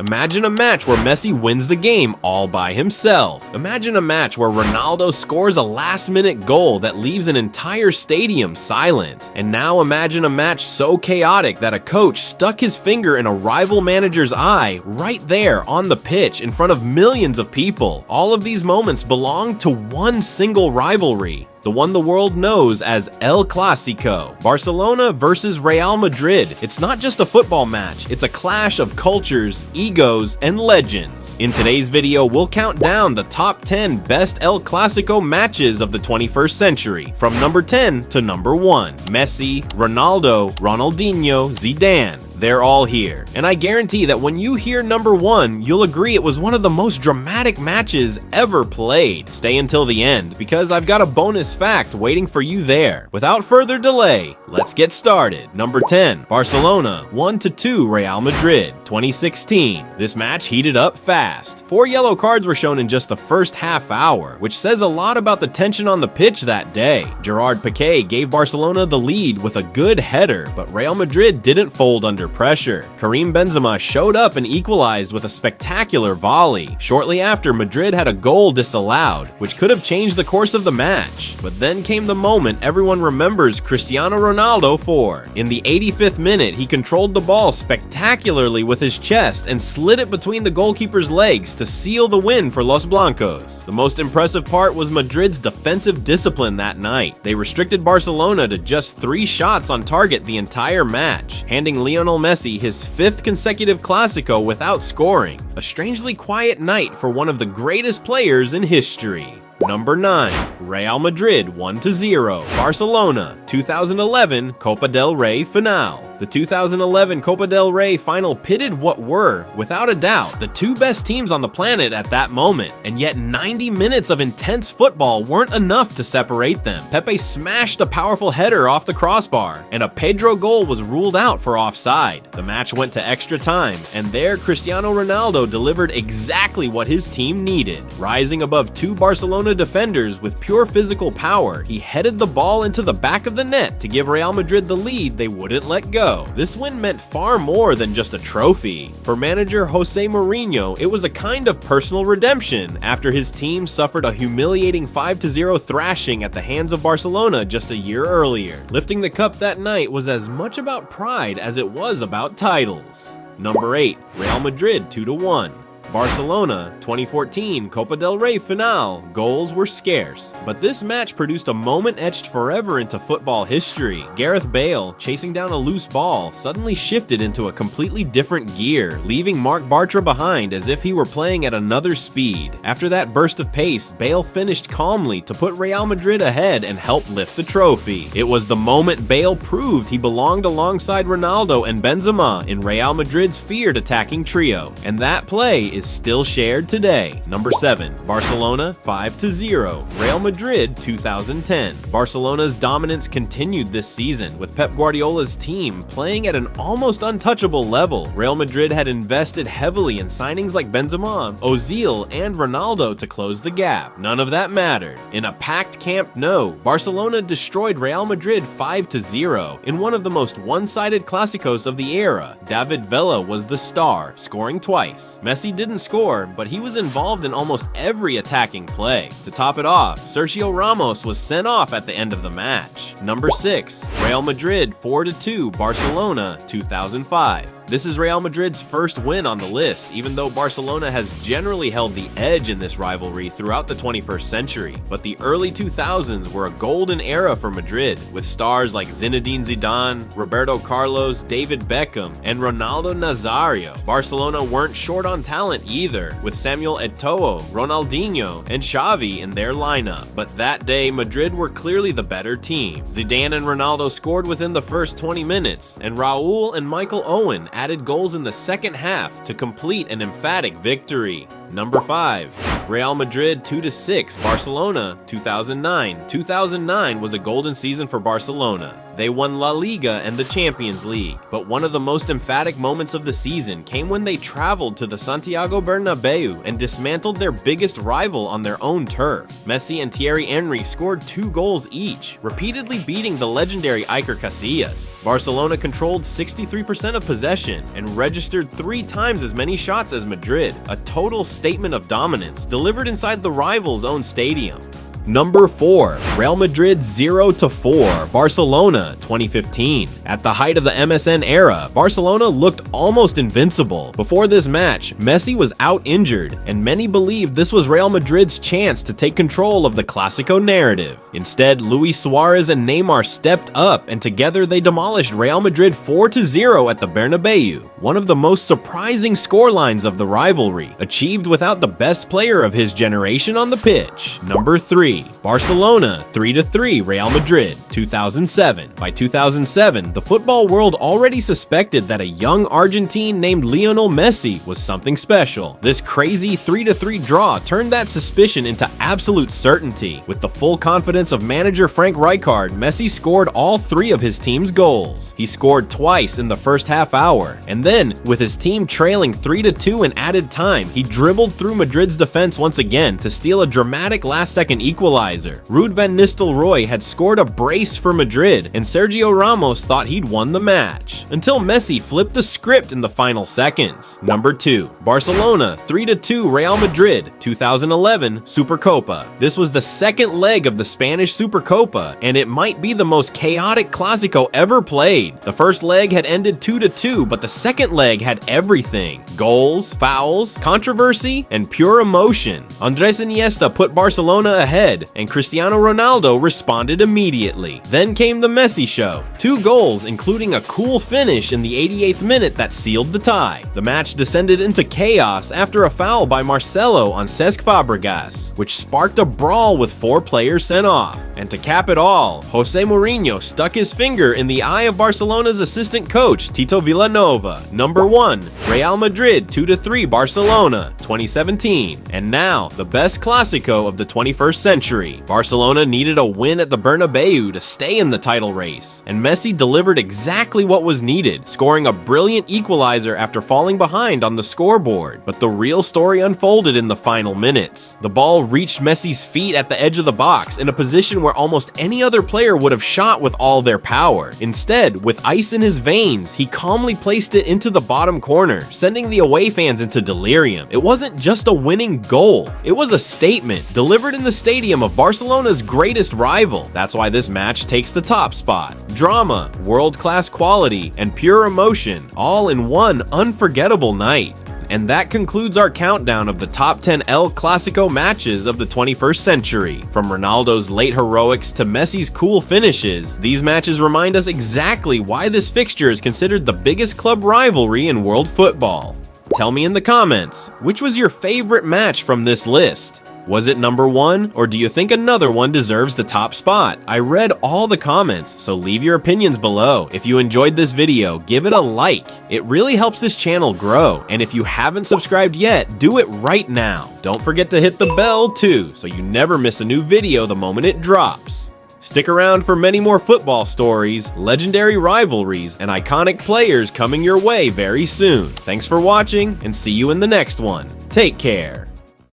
Imagine a match where Messi wins the game all by himself. Imagine a match where Ronaldo scores a last-minute goal that leaves an entire stadium silent. And now imagine a match so chaotic that a coach stuck his finger in a rival manager's eye right there on the pitch in front of millions of people. All of these moments belong to one single rivalry, the one the world knows as El Clásico. Barcelona versus Real Madrid. It's not just a football match, it's a clash of cultures, egos, and legends. In today's video, we'll count down the top 10 best El Clásico matches of the 21st century, from number 10 to number 1. Messi, Ronaldo, Ronaldinho, Zidane. They're all here. And I guarantee that when you hear number 1, you'll agree it was one of the most dramatic matches ever played. Stay until the end, because I've got a bonus fact waiting for you there. Without further delay, let's get started. Number 10, Barcelona 1-2 Real Madrid, 2016. This match heated up fast. 4 yellow cards were shown in just the first half hour, which says a lot about the tension on the pitch that day. Gerard Piqué gave Barcelona the lead with a good header, but Real Madrid didn't fold under pressure. Karim Benzema showed up and equalized with a spectacular volley. Shortly after, Madrid had a goal disallowed, which could have changed the course of the match. But then came the moment everyone remembers Cristiano Ronaldo for. In the 85th minute, he controlled the ball spectacularly with his chest and slid it between the goalkeeper's legs to seal the win for Los Blancos. The most impressive part was Madrid's defensive discipline that night. They restricted Barcelona to just 3 shots on target the entire match, handing Lionel Messi his 5th consecutive Clásico without scoring. A strangely quiet night for one of the greatest players in history. Number 9, Real Madrid 1-0 Barcelona, 2011 Copa del Rey finale. The 2011 Copa del Rey final pitted what were, without a doubt, the 2 best teams on the planet at that moment, and yet 90 minutes of intense football weren't enough to separate them. Pepe smashed a powerful header off the crossbar, and a Pedro goal was ruled out for offside. The match went to extra time, and there Cristiano Ronaldo delivered exactly what his team needed. Rising above 2 Barcelona defenders with pure physical power, he headed the ball into the back of the net to give Real Madrid the lead they wouldn't let go. This win meant far more than just a trophy. For manager José Mourinho, it was a kind of personal redemption after his team suffered a humiliating 5-0 thrashing at the hands of Barcelona just a year earlier. Lifting the cup that night was as much about pride as it was about titles. Number 8, Real Madrid 2-1. Barcelona, 2014 Copa del Rey finale. Goals were scarce, but this match produced a moment etched forever into football history. Gareth Bale, chasing down a loose ball, suddenly shifted into a completely different gear, leaving Marc Bartra behind as if he were playing at another speed. After that burst of pace, Bale finished calmly to put Real Madrid ahead and help lift the trophy. It was the moment Bale proved he belonged alongside Ronaldo and Benzema in Real Madrid's feared attacking trio, and that play is still shared today. Number 7, Barcelona 5-0 Real Madrid 2010. Barcelona's dominance continued this season, with Pep Guardiola's team playing at an almost untouchable level. Real Madrid had invested heavily in signings like Benzema, Ozil, and Ronaldo to close the gap. None of that mattered. In a packed Camp Nou, Barcelona destroyed Real Madrid 5-0 in one of the most one-sided Clásicos of the era. David Villa was the star, scoring twice. Messi didn't score, but he was involved in almost every attacking play. To top it off, Sergio Ramos was sent off at the end of the match. Number 6, Real Madrid 4-2 Barcelona 2005. This is Real Madrid's first win on the list, even though Barcelona has generally held the edge in this rivalry throughout the 21st century. But the early 2000s were a golden era for Madrid, with stars like Zinedine Zidane, Roberto Carlos, David Beckham, and Ronaldo Nazario. Barcelona weren't short on talent either, with Samuel Eto'o, Ronaldinho, and Xavi in their lineup. But that day, Madrid were clearly the better team. Zidane and Ronaldo scored within the first 20 minutes, and Raul and Michael Owen added goals in the second half to complete an emphatic victory. Number 5, Real Madrid 2-6 Barcelona 2009. 2009 was a golden season for Barcelona. They won La Liga and the Champions League, but one of the most emphatic moments of the season came when they traveled to the Santiago Bernabéu and dismantled their biggest rival on their own turf. Messi and Thierry Henry scored 2 goals each, repeatedly beating the legendary Iker Casillas. Barcelona controlled 63% of possession and registered 3 times as many shots as Madrid, a total statement of dominance delivered inside the rival's own stadium. Number 4. Real Madrid 0-4, Barcelona 2015. At the height of the MSN era, Barcelona looked almost invincible. Before this match, Messi was out injured, and many believed this was Real Madrid's chance to take control of the Clasico narrative. Instead, Luis Suárez and Neymar stepped up, and together they demolished Real Madrid 4-0 at the Bernabéu. One of the most surprising scorelines of the rivalry, achieved without the best player of his generation on the pitch. Number 3. Barcelona 3-3 Real Madrid 2007. By 2007, the football world already suspected that a young Argentine named Lionel Messi was something special. This crazy 3-3 draw turned that suspicion into absolute certainty. With the full confidence of manager Frank Rijkaard, Messi scored all 3 of his team's goals. He scored twice in the first half hour, and then, with his team trailing 3-2 in added time, he dribbled through Madrid's defense once again to steal a dramatic last-second equalizer. Ruud van Nistelrooy had scored a brace for Madrid, and Sergio Ramos thought he'd won the match, until Messi flipped the script in the final seconds. Number 2. Barcelona 3-2 Real Madrid 2011 Supercopa. This was the second leg of the Spanish Supercopa, and it might be the most chaotic Clásico ever played. The first leg had ended 2-2, but the second leg had everything: goals, fouls, controversy, and pure emotion. Andrés Iniesta put Barcelona ahead, and Cristiano Ronaldo responded immediately. Then came the Messi show. 2 goals, including a cool finish in the 88th minute that sealed the tie. The match descended into chaos after a foul by Marcelo on Cesc Fabregas, which sparked a brawl with 4 players sent off. And to cap it all, José Mourinho stuck his finger in the eye of Barcelona's assistant coach, Tito Vilanova. Number 1. Real Madrid 2-3 Barcelona 2017. And now, the best Clásico of the 21st century. Barcelona needed a win at the Bernabéu to stay in the title race, and Messi delivered exactly what was needed, scoring a brilliant equalizer after falling behind on the scoreboard. But the real story unfolded in the final minutes. The ball reached Messi's feet at the edge of the box in a position where almost any other player would have shot with all their power. Instead, with ice in his veins, he calmly placed it into the bottom corner, sending the away fans into delirium. It wasn't just a winning goal, it was a statement delivered in the stadium of Barcelona's greatest rival. That's why this match takes the top spot. Drama, world-class quality, and pure emotion, all in one unforgettable night. And that concludes our countdown of the top 10 El Clásico matches of the 21st century. From Ronaldo's late heroics to Messi's cool finishes, these matches remind us exactly why this fixture is considered the biggest club rivalry in world football. Tell me in the comments, which was your favorite match from this list? Was it number 1, or do you think another one deserves the top spot? I read all the comments, so leave your opinions below. If you enjoyed this video, give it a like. It really helps this channel grow, and if you haven't subscribed yet, do it right now. Don't forget to hit the bell too, so you never miss a new video the moment it drops. Stick around for many more football stories, legendary rivalries, and iconic players coming your way very soon. Thanks for watching, and see you in the next one. Take care.